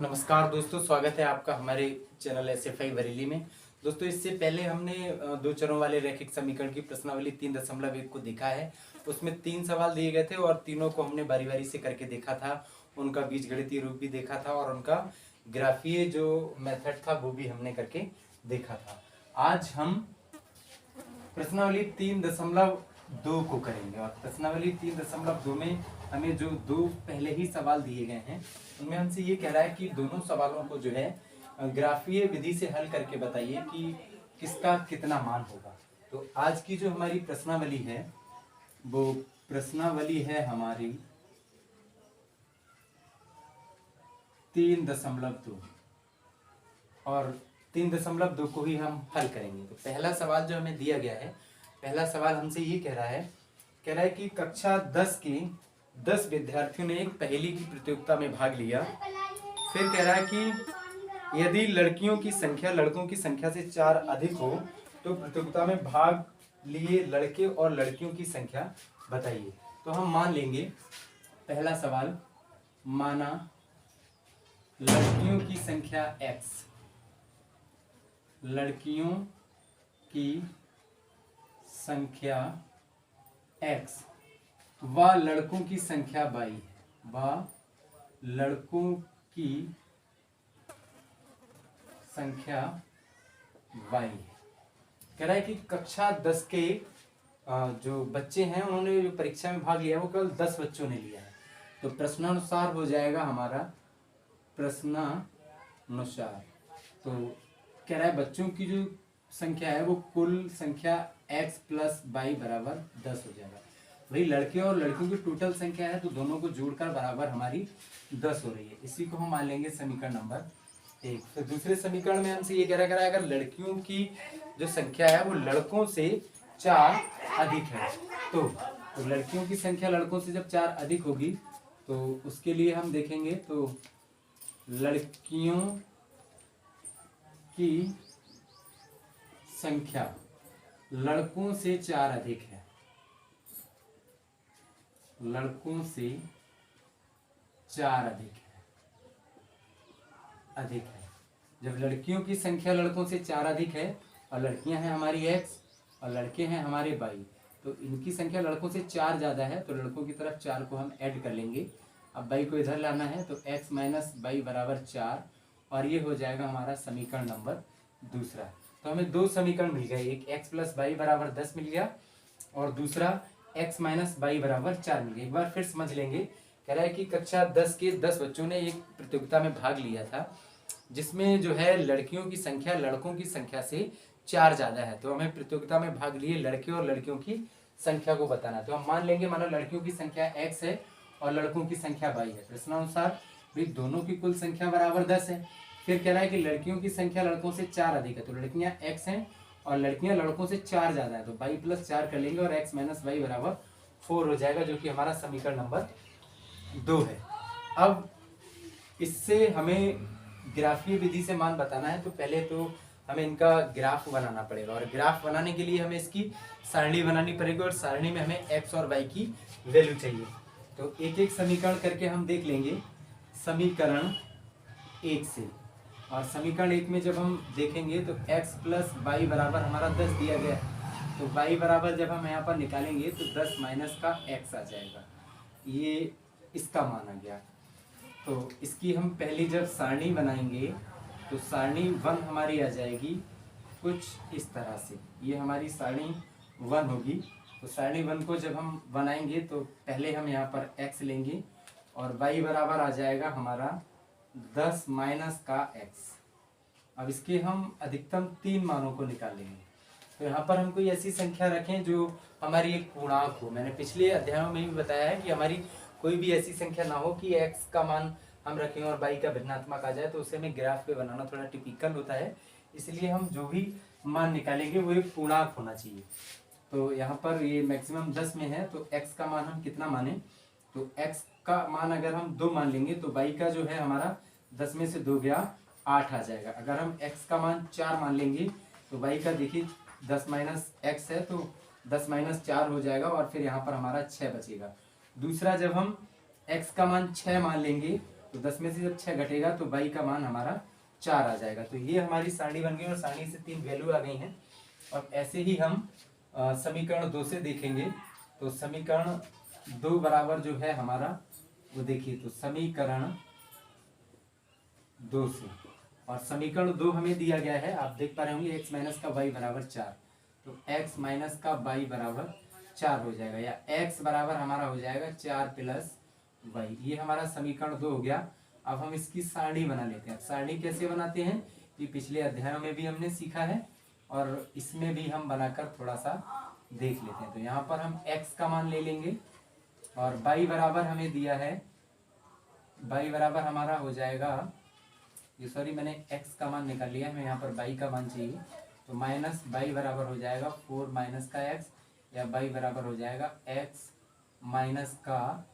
नमस्कार दोस्तों, स्वागत है आपका हमारे चैनल एसएफआई बरेली में। दोस्तों, इससे पहले हमने दो चरों वाले रैखिक समीकरण की प्रश्नावली 3.1 को देखा है। उसमें 3 सवाल दिए गए थे और तीनों को हमने बारी बारी से करके देखा था। उनका बीजगणितीय रूप भी देखा था और उनका ग्राफीय जो मेथड था वो भी हमने करके देखा था। आज हम प्रश्नावली 3.2 को करेंगे और प्रश्नावली 3.2 में हमें जो दो पहले ही सवाल दिए गए हैं उनमें हमसे ये कह रहा है कि दोनों सवालों को जो है ग्राफीय विधि से हल करके बताइए कि किसका कितना मान होगा। तो आज की जो हमारी प्रश्नावली है वो प्रश्नावली है हमारी 3.2 और 3.2 को ही हम हल करेंगे। तो पहला सवाल जो हमें दिया गया है, पहला सवाल हमसे ये कह रहा है कि कक्षा 10 के 10 विद्यार्थियों ने एक पहेली की प्रतियोगिता में भाग लिया। फिर कह रहा है कि यदि लड़कियों की संख्या लड़कों की संख्या से 4 अधिक हो तो प्रतियोगिता में भाग लिए लड़के और लड़कियों की संख्या बताइए। तो हम मान लेंगे, पहला सवाल, माना लड़कियों की संख्या x, लड़कियों की संख्या x व लड़कों की संख्या y है, व लड़कों की संख्या y है। कह रहा है कि कक्षा 10 के जो बच्चे हैं उन्होंने जो परीक्षा में भाग लिया वो केवल 10 बच्चों ने लिया है। तो प्रश्नानुसार हो जाएगा हमारा प्रश्नानुसार। तो कह रहा है बच्चों की जो संख्या है वो कुल संख्या x प्लस y बराबर 10 हो जाएगा। वही लड़के और लड़कियों की टोटल संख्या है तो दोनों को जोड़कर बराबर हमारी 10 हो रही है। इसी को हम मान लेंगे समीकरण नंबर 1। फिर दूसरे समीकरण में हमसे ये कह रहा है अगर लड़कियों की जो संख्या है वो लड़कों से 4 अधिक है तो लड़कियों की संख्या लड़कों से जब 4 अधिक होगी तो उसके लिए हम देखेंगे तो लड़कियों की संख्या लड़कों से 4 अधिक है, लड़कों से 4 अधिक है। जब लड़कियों की संख्या लड़कों से 4 अधिक है और लड़कियां हैं हमारी x और लड़के हैं हमारे y, तो इनकी संख्या लड़कों से 4 ज़्यादा है तो लड़कों की तरफ 4 को हम ऐड कर लेंगे। अब y को इधर लाना है तो x माइनस y बराबर 4 और ये हो जाएगा हमारा समीकरण नंबर दूसरा। तो हमें दो समीकरण मिल गए, एक x प्लस y बराबर 10 मिल गया और दूसरा x माइनस y बराबर 4 मिल गया। एक बार फिर समझ लेंगे, कह रहा है कि कक्षा 10 के 10 बच्चों ने एक प्रतियोगिता में भाग लिया था जिसमें जो है लड़कियों की संख्या लड़कों की संख्या से 4 ज़्यादा है। तो हमें प्रतियोगिता में भाग लिए लड़के और लड़कियों की संख्या को बताना है। तो हम मान लेंगे मानो लड़कियों की संख्या x है और लड़कों की संख्या y है। प्रश्नानुसार भाई दोनों की कुल संख्या बराबर 10 है। फिर कह रहा है कि लड़कियों की संख्या लड़कों से 4 अधिक है तो लड़कियां x हैं और लड़कियां लड़कों से 4 ज़्यादा है तो y प्लस 4 कर लेंगे और x माइनस y बराबर 4 हो जाएगा, जो कि हमारा समीकरण नंबर 2 है। अब इससे हमें ग्राफीय विधि से मान बताना है तो पहले तो हमें इनका ग्राफ बनाना पड़ेगा और ग्राफ बनाने के लिए हमें इसकी सारणी बनानी पड़ेगी और सारणी में हमें x और y की वैल्यू चाहिए। तो एक एक समीकरण करके हम देख लेंगे समीकरण 1 से। और समीकरण 1 में जब हम देखेंगे तो x प्लस y बराबर हमारा 10 दिया गया है तो y बराबर जब हम यहाँ पर निकालेंगे तो 10 माइनस का x आ जाएगा, ये इसका मान आ गया। तो इसकी हम पहली जब सारणी बनाएंगे तो सारणी 1 हमारी आ जाएगी कुछ इस तरह से, ये हमारी सारणी 1 होगी। तो सारणी 1 को जब हम बनाएंगे तो पहले हम यहाँ पर x लेंगे और y बराबर आ जाएगा हमारा 10 माइनस का x। अब इसके हम अधिकतम 3 मानों को निकालेंगे। तो यहाँ पर हम कोई ऐसी संख्या रखें जो हमारी एक पूर्णांक हो। मैंने पिछले अध्यायों में भी बताया है कि हमारी कोई भी ऐसी संख्या ना हो कि x का मान हम रखें और y का भिन्नात्मक आ जाए, तो उसे हमें ग्राफ पे बनाना थोड़ा टिपिकल होता है। इसलिए हम जो भी मान निकालेंगे वो एक पूर्णांक होना चाहिए। तो यहाँ पर ये मैक्सिमम 10 में है तो x का मान हम कितना माने, तो x का मान अगर हम 2 मान लेंगे तो y का जो है हमारा 10 में से 2 गया 8 आ जाएगा। अगर हम x का मान 4 मान लेंगे तो y का देखिए 10 माइनस x है तो 10 माइनस 4 हो जाएगा और फिर यहाँ पर हमारा 6 बचेगा। दूसरा जब हम x का मान 6 मान लेंगे तो 10 में से जब 6 घटेगा तो y का मान हमारा 4 आ जाएगा। तो ये हमारी सारणी बन गई और सारणी से 3 वैल्यू आ गई हैं। और ऐसे ही हम समीकरण 2 से देखेंगे। तो समीकरण 2 बराबर जो है हमारा वो देखिए, तो समीकरण 2 से, और समीकरण 2 हमें दिया गया है, आप देख पा रहे होंगे x माइनस का y बराबर 4। तो x माइनस का y बराबर 4 हो जाएगा, या x बराबर हमारा हो जाएगा 4 प्लस y। ये हमारा समीकरण 2 हो गया। अब हम इसकी सारणी बना लेते हैं। सारणी कैसे बनाते हैं ये पिछले अध्यायों में भी हमने सीखा है और इसमें भी हम बनाकर थोड़ा सा देख लेते हैं। तो यहाँ पर हम x का मान ले लेंगे और y बराबर हमें दिया है, y बराबर हमारा हो जाएगा, ये सॉरी मैंने x का मान निकाल लिया है, हमें यहाँ पर y का मान चाहिए। तो माइनस y बराबर हो जाएगा 4 माइनस का x, या y बराबर हो जाएगा x माइनस का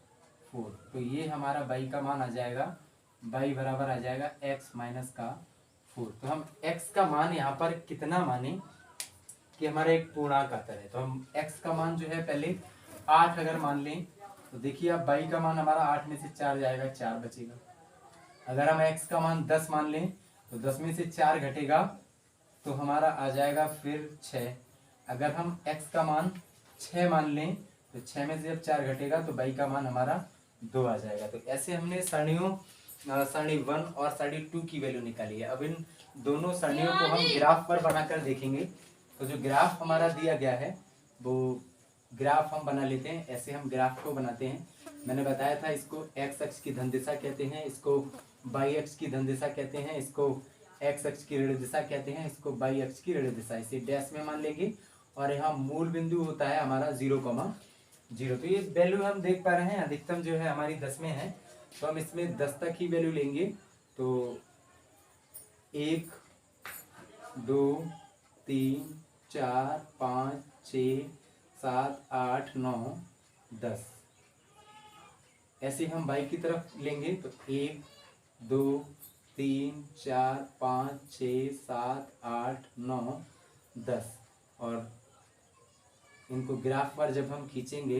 4। तो ये हमारा y का मान आ जाएगा, y बराबर आ जाएगा x माइनस का 4। तो हम x का मान यहाँ पर कितना माने कि हमारा एक पूर्णांक आता है। तो हम x का मान जो है पहले 8 अगर मान लें तो देखिए अब y का मान हमारा 8 में से 4 जाएगा, 4 बचेगा। अगर हम x का मान 10 मान लें तो 10 में से 4 घटेगा तो हमारा आ जाएगा फिर 6। अगर हम x का मान 6 मान लें तो 6 में से जब 4 घटेगा तो y का मान हमारा 2 आ जाएगा। तो ऐसे हमने सारणी 1 और सारणी 2 की वैल्यू निकाली है। अब इन दोनों सारणियों को हम ग्राफ पर बनाकर देखेंगे। तो जो ग्राफ हमारा दिया गया है वो ग्राफ हम बना लेते हैं। ऐसे हम ग्राफ को बनाते हैं। मैंने बताया था इसको x अक्ष की धन दिशा कहते हैं, इसको y अक्ष की धन दिशा कहते हैं, इसको x अक्ष की ऋण दिशा कहते हैं, इसको y अक्ष की ऋण दिशा। इसे डैश में मान लेंगे और यहाँ मूल बिंदु होता है हमारा 0,0। तो ये वैल्यू हम देख पा रहे हैं अधिकतम जो है हमारी 10 में है, तो हम इसमें 10 तक ही वैल्यू लेंगे। तो 1 2 3 4 5 6 7 8 9 10, ऐसे हम y की तरफ लेंगे। तो 1 2 3 4 5 6 7 8 9 10, और इनको ग्राफ पर जब हम खींचेंगे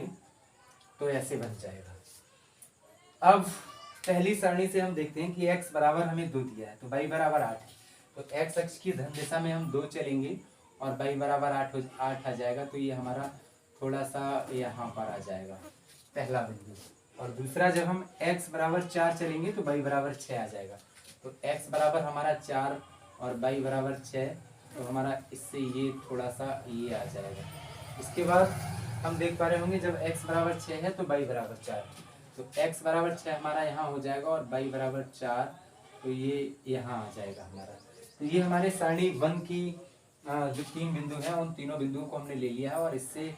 तो ऐसे बन जाएगा। अब पहली सारणी से हम देखते हैं कि x बराबर हमें 2 दिया है तो y बराबर 8 है। तो x अक्ष की धन दिशा में हम 2 चलेंगे और y बराबर 8 आ जाएगा। तो ये हमारा थोड़ा सा यहाँ पर आ जाएगा पहला बिंदु। और दूसरा जब हम x बराबर 4 चलेंगे तो y बराबर 6 आ जाएगा। तो x बराबर हमारा 4 और y बराबर 6, तो हमारा इससे ये थोड़ा सा ये आ जाएगा। इसके बाद हम देख पा रहे होंगे जब x बराबर 6 है तो y बराबर 4, तो x बराबर 6 हमारा यहाँ हो जाएगा और y बराबर 4, तो ये यहाँ आ जाएगा हमारा। तो ये हमारे सारणी 1 की जो 3 बिंदु हैं उन तीनों बिंदुओं को हमने ले लिया है और इससे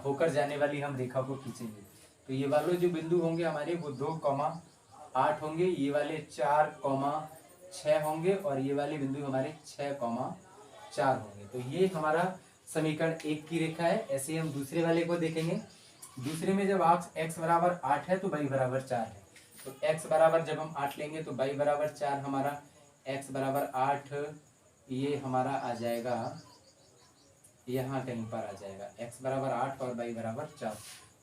होकर जाने वाली हम रेखा को खींचेंगे। तो ये वाले जो बिंदु होंगे हमारे वो 2,8 होंगे, ये वाले 4,6 होंगे और ये वाले बिंदु हमारे 6,4 होंगे। तो ये हमारा समीकरण 1 की रेखा है। ऐसे हम दूसरे वाले को देखेंगे। दूसरे में जब x बराबर 8 है तो y बराबर 4 है। तो x बराबर जब हम 8 लेंगे तो y बराबर 4 हमारा, x बराबर 8 ये हमारा आ जाएगा यहाँ कहीं पर आ जाएगा, x बराबर 8 और y बराबर 4।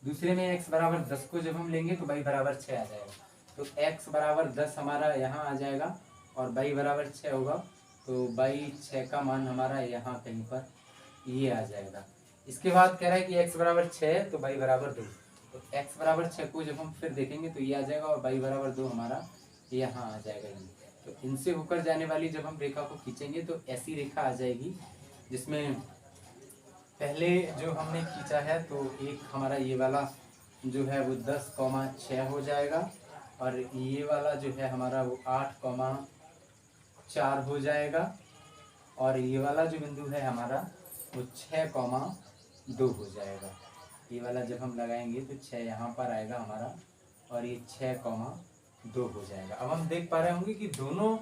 दूसरे में x बराबर 10 को जब हम लेंगे तो y बराबर 6 आ जाएगा। तो x बराबर 10 हमारा यहाँ आ जाएगा और y बराबर 6 होगा, तो y 6 का मान हमारा यहाँ कहीं पर ये आ जाएगा। इसके बाद कह रहा है कि x बराबर 6 तो y बराबर 2। तो x बराबर 6 को जब हम फिर देखेंगे तो ये आ जाएगा और y बराबर 2 हमारा यहाँ आ जाएगा ये। तो इनसे होकर जाने वाली जब हम रेखा को खींचेंगे तो ऐसी रेखा आ जाएगी जिसमें पहले जो हमने खींचा है तो एक हमारा ये वाला जो है वो 10,6 हो जाएगा और ये वाला जो है हमारा वो 8,4 हो जाएगा और ये वाला जो बिंदु है हमारा वो 6,2 हो जाएगा। ये वाला जब हम लगाएंगे तो 6 यहाँ पर आएगा हमारा और ये 6,2 हो जाएगा। अब हम देख पा रहे होंगे कि दोनों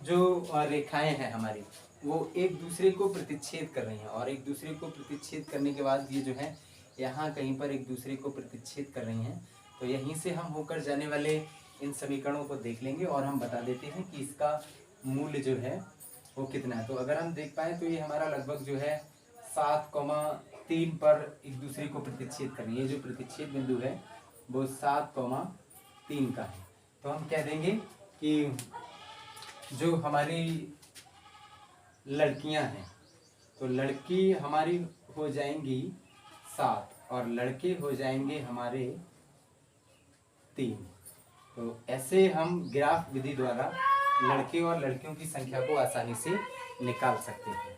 जो रेखाएं हैं हमारी वो एक दूसरे को प्रतिच्छेद कर रही हैं और एक दूसरे को प्रतिच्छेद करने के बाद ये जो है यहाँ कहीं पर एक दूसरे को प्रतिच्छेद कर रही हैं। तो यहीं से हम होकर जाने वाले इन समीकरणों को देख लेंगे और हम बता देते हैं कि इसका मूल्य जो है वो कितना है। तो अगर हम देख पाए तो ये हमारा लगभग जो है 7,3 पर एक दूसरे को प्रतिच्छेद कर रही है। ये जो प्रतिच्छेद बिंदु है वो 7,3 का है। तो हम कह देंगे कि जो हमारी लड़कियां हैं तो लड़की हमारी हो जाएंगी 7 और लड़के हो जाएंगे हमारे 3। तो ऐसे हम ग्राफ विधि द्वारा लड़के और लड़कियों की संख्या को आसानी से निकाल सकते हैं।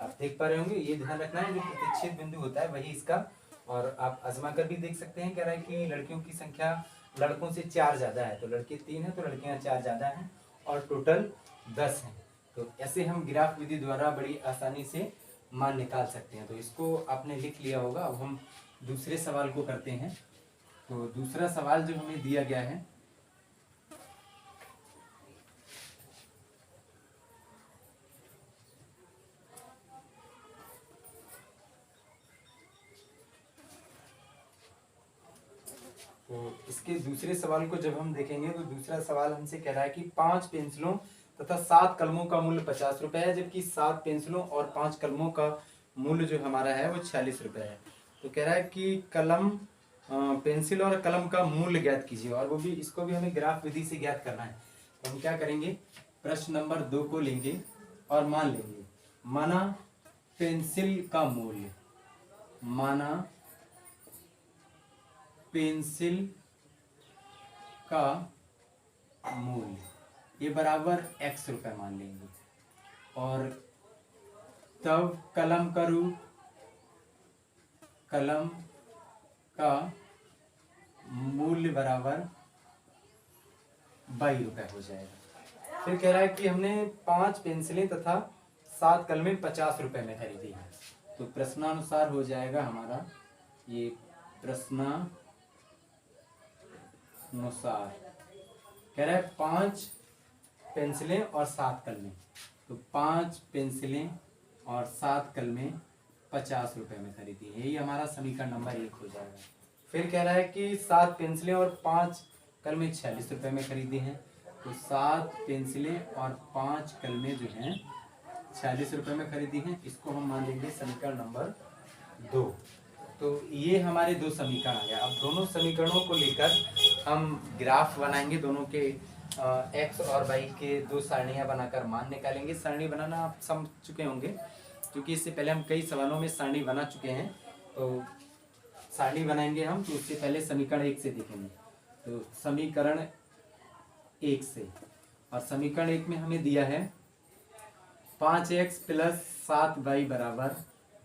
आप देख पा रहे होंगे, ये ध्यान रखना है जो प्रतिच्छेद बिंदु होता है वही इसका, और आप आजमा कर भी देख सकते हैं। कह रहा है कि लड़कियों की संख्या लड़कों से 4 ज्यादा है, तो लड़के 3 है तो लड़कियां 4 ज्यादा हैं और टोटल 10 हैं। तो ऐसे हम ग्राफ विधि द्वारा बड़ी आसानी से मान निकाल सकते हैं। तो इसको आपने लिख लिया होगा। अब हम दूसरे सवाल को करते हैं। तो दूसरा सवाल जो हमें दिया गया है, तो इसके दूसरे सवाल को जब हम देखेंगे तो दूसरा सवाल हमसे कह रहा है कि 5 पेंसिलों तथा 7 कलमों का मूल्य 50 रुपए है, जबकि 7 पेंसिलों और 5 कलमों का मूल्य जो हमारा है वो 46 रुपए है। तो कह रहा है कि कलम पेंसिल और कलम का मूल्य ज्ञात कीजिए, और वो भी इसको भी हमें ग्राफ विधि से ज्ञात करना है। तो हम क्या करेंगे, प्रश्न नंबर 2 को लेंगे और मान लेंगे, माना पेंसिल का मूल्य, माना पेंसिल का मूल्य ये बराबर x रुपए मान लेंगे, और तब कलम का रूप, कलम का मूल्य बराबर 22 रुपए हो जाएगा। फिर कह रहा है कि हमने 5 पेंसिलें तथा 7 कलमें 50 रुपए में खरीदी है। तो प्रश्नानुसार हो जाएगा हमारा ये, प्रश्नानुसार कह रहा है 5 पेंसिलें और 7 कलमें, तो 5 पेंसिलें और 7 कलमें 50 रुपए में खरीदी है। यही हमारा समीकरण नंबर 1 हो जाएगा। फिर कह रहा है कि 7 पेंसिलें और 5 कलमें 46 रुपए में खरीदी हैं, तो 7 पेंसिलें और 5 कलमें जो हैं 46 रुपए में खरीदी हैं। इसको हम मान लेंगे समीकरण नंबर 2। तो ये हमारे 2 समीकरण आ गया। अब दोनों समीकरणों को लेकर हम ग्राफ बनाएंगे, दोनों के x और y के 2 सारणियां बनाकर मान निकालेंगे। सारणी बनाना आप समझ चुके होंगे, क्योंकि इससे पहले हम कई सवालों में सारणी बना चुके हैं। तो सारणी बनाएंगे हम, तो उससे पहले समीकरण 1 से देखेंगे। तो समीकरण 1 से, और समीकरण 1 में हमें दिया है 5x + 7y बराबर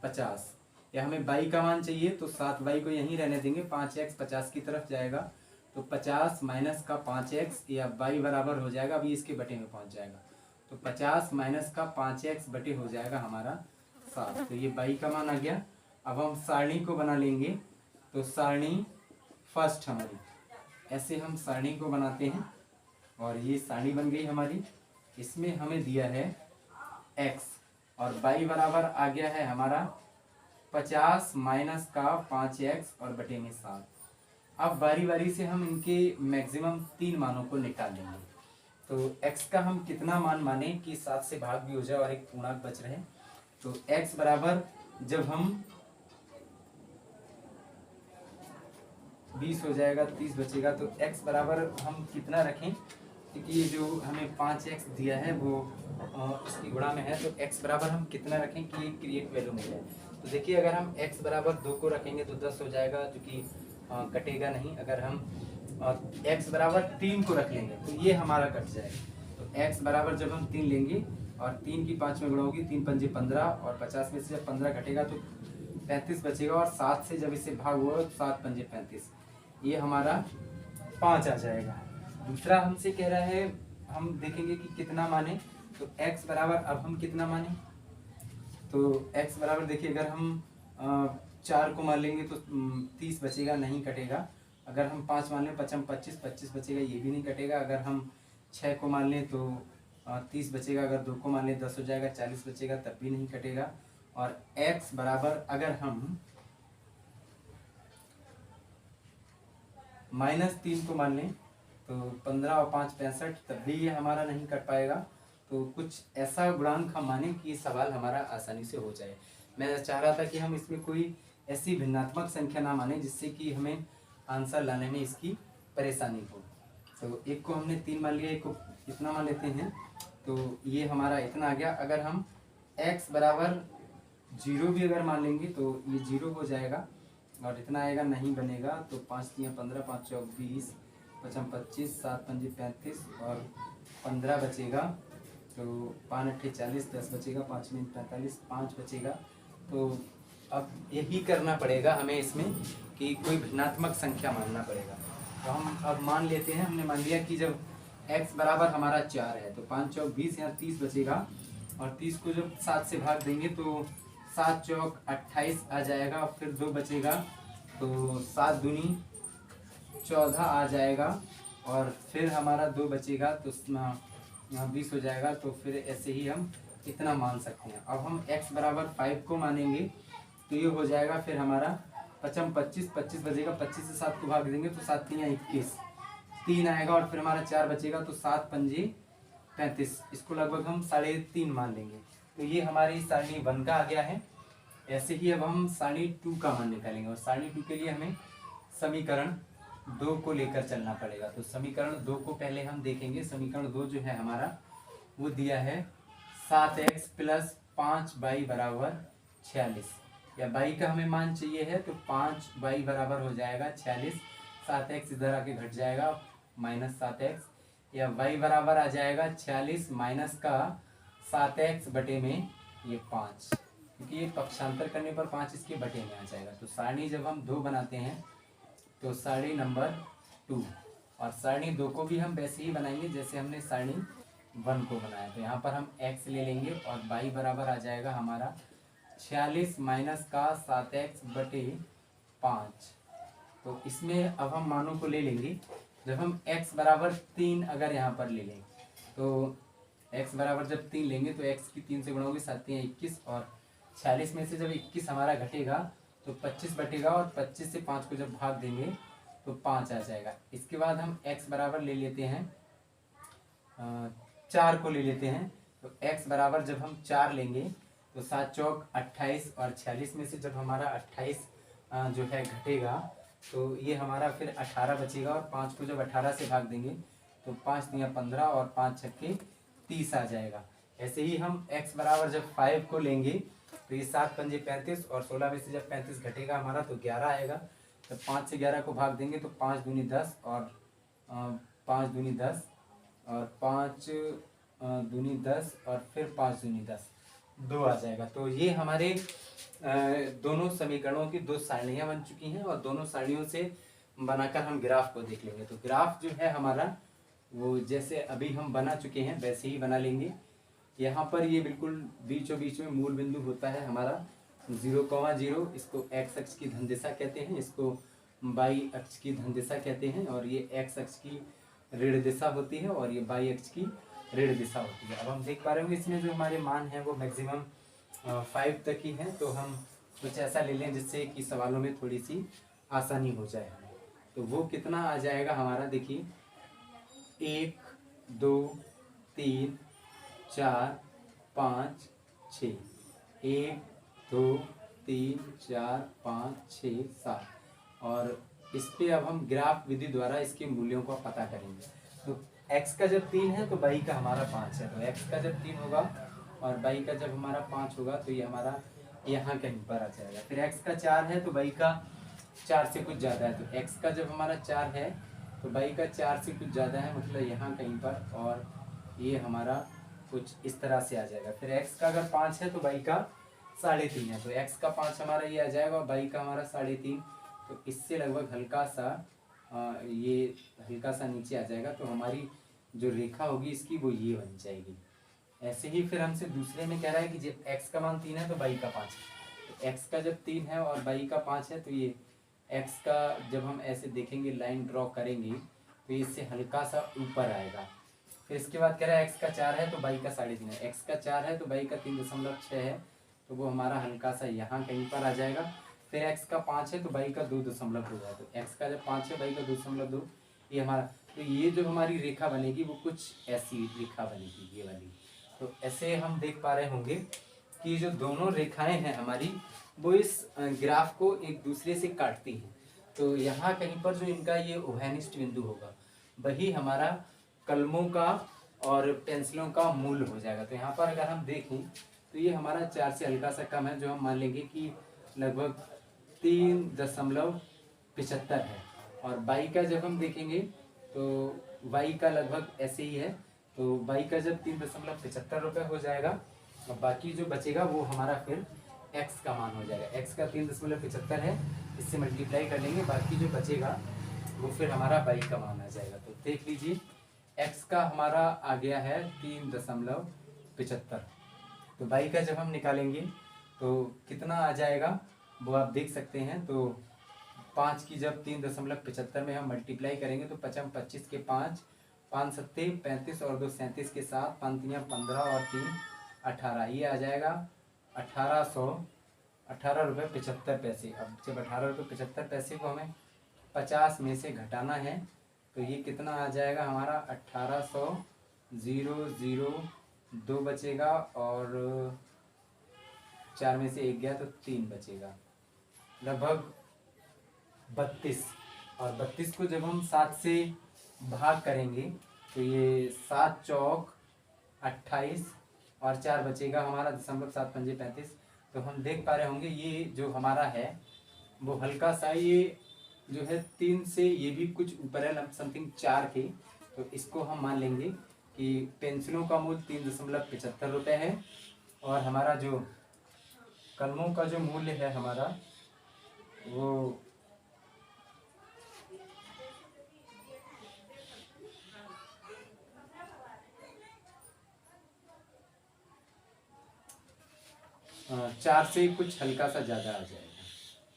50। या हमें y का मान चाहिए, तो 7y को यहीं रहने देंगे, 5x 50 की तरफ जाएगा, तो 50 माइनस का 5x या y बराबर हो जाएगा, अभी इसके बटे में पहुंच जाएगा, तो 50 माइनस का 5x बटे हो जाएगा हमारा 7। तो ये y का मान आ गया। अब हम सारणी को बना लेंगे। तो सारणी फर्स्ट हमारी, ऐसे हम सारणी को बनाते हैं, और ये सारणी बन गई हमारी। इसमें हमें दिया है x और y बराबर आ गया है हमारा 50 माइनस का 5x और बटे में 7। अब बारी बारी से हम इनके मैक्सिमम 3 मानों को निकाल लेंगे। तो x का हम कितना मान माने कि 7 से भाग भी हो जाए और एक पूर्णांक बच रहे। तो x बराबर, जब हम 20 हो जाएगा, 30 बचेगा, तो x बराबर हम कितना रखें, क्योंकि ये जो हमें 5x दिया है वो इसकी गुणा में है, तो x बराबर हम कितना रखें कि क्रिएट वैल्यू मिल जाए। तो देखिए, अगर हम x बराबर 2 को रखेंगे तो 10 हो जाएगा, जो कि कटेगा नहीं। अगर हम x बराबर 3 को रख लेंगे तो ये हमारा कट जाएगा। तो x बराबर जब हम 3 लेंगे और 3 की 5 में गुणा होगी, 3 पंजे 15, और 50 में से जब 15 घटेगा तो 35 बचेगा, और 7 से जब इससे भाग हुआ तो 7 पंजे 35, ये हमारा 5 आ जाएगा। दूसरा हमसे कह रहा है, हम देखेंगे कि कितना माने। तो x बराबर, अब हम कितना माने, तो x बराबर देखिए, अगर हम 4 को मान लेंगे तो 30 बचेगा, नहीं कटेगा। अगर हम 5 मान लें, 5 25, 25 बचेगा, ये भी नहीं कटेगा। अगर हम 6 को मान लें तो 30 बचेगा, अगर 2 को मान लें 10 हो जाएगा, 40 बचेगा, तब भी नहीं कटेगा। और x बराबर अगर हम -3 को मान लें तो 15 और 5 65, तब भी ये हमारा नहीं कट पाएगा। तो कुछ ऐसा गुणांक हम माने कि सवाल हमारा आसानी से हो जाए। मैं चाह रहा था कि हम इसमें कोई ऐसी भिन्नात्मक संख्या ना माने जिससे कि हमें आंसर लाने में इसकी परेशानी हो। तो एक को हमने 3 मान लिया, एक को इतना मान लेते हैं, तो ये हमारा इतना आ गया। अगर हम x बराबर 0 भी अगर मान लेंगे तो ये 0 हो जाएगा और इतना आएगा, नहीं बनेगा। तो 5 3 15, 5 चौक 20, 5 25, 7 5 35 और 15 बचेगा। तो 5 8 40, 10 बचेगा, 5 में 45, 5 बचेगा। तो अब यही करना पड़ेगा हमें इसमें कि कोई भिन्नात्मक संख्या मानना पड़ेगा। तो हम अब मान लेते हैं, हमने मान लिया कि जब x बराबर हमारा 4 है तो 5 चौक 20 यहाँ 30 बचेगा और 30 को जब 7 से भाग देंगे तो 7 चौक 28 आ जाएगा और फिर 2 बचेगा, तो 7 दूनी 14 आ जाएगा और फिर हमारा 2 बचेगा तो यहाँ 20 हो जाएगा। तो फिर ऐसे ही हम इतना मान सकते हैं। अब हम x बराबर 5 को मानेंगे तो ये हो जाएगा फिर हमारा 5 25, 25 बचेगा, 25 से 7 को भाग देंगे तो 7 3 21, 3 आएगा और फिर हमारा 4 बचेगा तो 7 5 35, इसको लगभग हम 3.5 मान लेंगे। तो ये हमारी सारणी 1 का आ गया है। ऐसे ही अब हम सारणी 2 का मान निकालेंगे और सारणी 2 के लिए हमें समीकरण 2 को लेकर चलना पड़ेगा। तो समीकरण 2 को पहले हम देखेंगे। समीकरण 2 जो है हमारा वो दिया है 7x + 5y बराबर 46, या y का हमें मान चाहिए है तो 5y बराबर हो जाएगा 46, 7x इधर आके घट जाएगा -7x, या y बराबर आ जाएगा 46 माइनस का 7x बटे में ये 5, क्योंकि ये पक्षांतर करने पर 5 इसके बटे में आ जाएगा। तो सारणी जब हम 2 बनाते हैं तो सारणी नंबर 2, और सारणी 2 को भी हम वैसे ही बनाएंगे जैसे हमने सारणी 1 को बनाया। तो यहाँ पर हम x ले लेंगे और y बराबर आ जाएगा हमारा 46 माइनस का 7x बटे 5। तो इसमें अब हम मानों को ले लेंगे। जब हम x बराबर 3 अगर यहाँ पर ले लें तो x बराबर जब 3 लेंगे तो x की 3 से गुणा होगी, 7 3 21, और 46 में से जब 21 हमारा घटेगा तो 25 बटेगा और 25 से 5 को जब भाग देंगे तो 5 आ जाएगा। इसके बाद हम x बराबर ले लेते हैं 4 को ले लेते हैं। तो x बराबर जब हम 4 लेंगे तो 7 चौक 28 और 46 में से जब हमारा 28 जो है घटेगा तो ये हमारा फिर 18 बचेगा और 5 को जब 18 से भाग देंगे तो 5 3 15 और 5 छक्के 30 आ जाएगा। ऐसे ही हम x बराबर जब 5 को लेंगे तो ये 7 5 35 और 16 में से जब 35 घटेगा हमारा तो 11 आएगा। जब 5 से 11 को भाग देंगे तो 5 दूनी 10 और 5 दूनी 10 और 5 दूनी 10 और फिर 5 दूनी 10, 2 आ जाएगा। तो ये हमारे दोनों समीकरणों की 2 सारणियाँ बन चुकी हैं और दोनों सारणियों से बनाकर हम ग्राफ को देख लेंगे। तो ग्राफ जो है हमारा वो जैसे अभी हम बना चुके हैं वैसे ही बना लेंगे। यहाँ पर ये बिल्कुल बीचों बीच में मूल बिंदु होता है हमारा 0,0, इसको x अक्ष की धन दिशा कहते हैं, इसको y अक्ष की धन दिशा कहते हैं, और ये x अक्ष की ऋण दिशा होती है और ये y अक्ष की ऋण दिशा होती है। अब हम देख पा रहे होंगे इसमें जो हमारे मान हैं वो मैक्सिमम 5 तक ही हैं। तो हम कुछ ऐसा ले लें जिससे कि सवालों में थोड़ी सी आसानी हो जाए हमें। तो वो कितना आ जाएगा हमारा, देखिए 1 2 3 4 5 6, 1 2 3 4 5 6 7, और इस पे अब हम ग्राफ विधि द्वारा इसके मूल्यों का पता करेंगे। तो x का जब 3 है तो y का हमारा 5 है, तो x का जब 3 होगा और y का जब हमारा 5 होगा तो ये हमारा यहाँ कहीं पर आ जाएगा। फिर x का 4 है तो y का 4 से कुछ ज़्यादा है, तो x का जब हमारा 4 है तो y का 4 से कुछ ज़्यादा है, मतलब यहाँ कहीं पर, और ये हमारा कुछ इस तरह से आ जाएगा। फिर x का अगर 5 है तो y का 3.5 है, तो x का 5 हमारा ये आ जाएगा और y का हमारा 3.5, तो इससे लगभग हल्का सा ये हल्का सा नीचे आ जाएगा। तो हमारी जो रेखा होगी इसकी वो ये बन जाएगी। ऐसे ही फिर हमसे दूसरे में कह रहा है कि जब x का मान 3 है तो y का 5 है, तो x का जब 3 है और y का 5 है तो ये x का जब हम ऐसे देखेंगे लाइन ड्रॉ करेंगे तो इससे हल्का सा ऊपर आएगा। फिर इसके बाद कह रहा है x का 4 है तो y का 3.5 है, x का 4 है तो y का 3.6 है, तो वो हमारा हल्का सा यहाँ कहीं पर आ जाएगा। फिर x का 5 है तो y का 2.2 है, तो x का जब 5 है y का 2.2, ये हमारा, तो ये जो हमारी रेखा बनेगी वो कुछ ऐसी रेखा बनेगी ये वाली। तो ऐसे हम देख पा रहे होंगे कि जो दोनों रेखाएं हैं हमारी वो इस ग्राफ को एक दूसरे से काटती हैं। तो यहाँ कहीं पर जो इनका ये उभयनिष्ठ बिंदु होगा वही हमारा कलमों का और पेंसिलों का मूल हो जाएगा। तो यहाँ पर अगर हम देखें तो ये हमारा 4 से हल्का सा कम है, जो हम मान लेंगे कि लगभग 3.75 है। और बाई का जब हम देखेंगे तो बाई का लगभग ऐसे ही है। तो बाई का जब 3.75 रुपये हो जाएगा, और बाकी जो बचेगा वो हमारा फिर एक्स का मान हो जाएगा। एक्स का 3.75 है, इससे मल्टीप्लाई कर लेंगे, बाकी जो बचेगा वो फिर हमारा बाई का मान आ जाएगा। तो देख लीजिए एक्स का हमारा आ गया है 3.75। तो बाई का जब हम निकालेंगे तो कितना आ जाएगा वो आप देख सकते हैं। तो 5 की जब 3.75 में हम मल्टीप्लाई करेंगे तो 25 के 5, 5 सत्ते 35 और 2 37 के साथ, 5 तियाँ 15 और 3 18, ये आ जाएगा 18 रुपये 75 पैसे। अब जब 18 रुपये 75 पैसे को हमें 50 में से घटाना है तो ये कितना आ जाएगा हमारा 1800 बचेगा, और 4 में से 1 गया तो 3 बचेगा, लगभग 32। और 32 को जब हम 7 से भाग करेंगे तो ये 7 चौक 28 और 4 बचेगा हमारा 0.7 तो हम देख पा रहे होंगे ये जो हमारा है वो हल्का सा ये जो है 3 से ये भी कुछ ऊपर है, समथिंग 4 के। तो इसको हम मान लेंगे कि पेंसिलों का मूल्य 3.75 रुपये है, और हमारा जो कलमों का जो मूल्य है हमारा वो 4 से कुछ हल्का सा ज़्यादा आ जाएगा।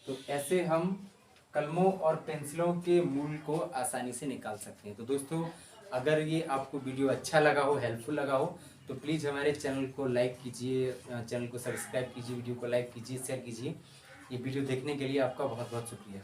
तो ऐसे हम कलमों और पेंसिलों के मूल्य को आसानी से निकाल सकते हैं। तो दोस्तों अगर ये आपको वीडियो अच्छा लगा हो, हेल्पफुल लगा हो, तो प्लीज़ हमारे चैनल को लाइक कीजिए, चैनल को सब्सक्राइब कीजिए, वीडियो को लाइक कीजिए, शेयर कीजिए। ये वीडियो देखने के लिए आपका बहुत बहुत शुक्रिया।